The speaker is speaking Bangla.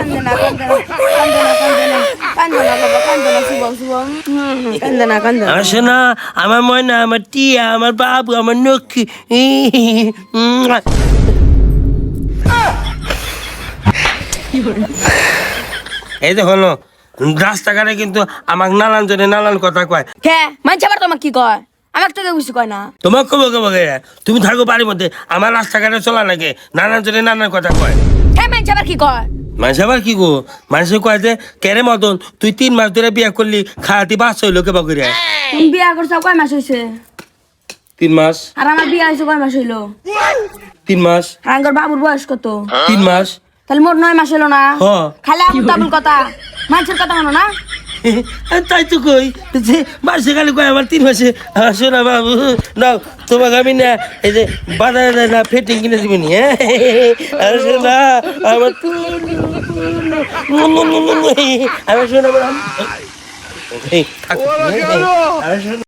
কান্দে না কান্দে না কান্দে না বাবা কান্দে না শুভম শুভম কান্দে না কান্দে না আসে না আমার ময়না আমার টিয়া আমার বাবু আমার নক্ষী এই দেখো না, রাস্তাঘাটে কিন্তু আমাকে নানান জনে নানান কথা কয়। কে মানছে আবার তোমাকে কি কয় আমাকে তো কেউ কিছু কয় না তোমাকে কব কব তুমি থাকো বাড়ির মধ্যে, আমার রাস্তাঘাটে চলা লাগে নানান জনে নানান কথা কয়। কে মানছে আবার কি কয় মানুষ আবার কি গো, মানুষে কয় যে কেরে মতন তুই 3 মাস ধরে বিয়ে করলি খাওয়াতি বাস হইলো কে বকরিয়া। তুমি বিয়া করছো কয় মাস হয়েছে 3 মাস। আর আমার বিয়া হয়েছে কয় মাস হইলো 3 মাস। আর আমার বাবুর বয়স কত 3 মাস। তাহলে মোট 9 মাস হলো না হ। খালি আবুল তাবুল কথা মানুষের কথা হলো না তাই তো কই যে মাসে খালি কয় আমার 3 মাসে। শোনা বাবু নাও তোমাকে আমি না এই যে বাজারে না ফিটিং কিনে দিবনি। হ্যাঁ আর শোনা আমার আমার শোনা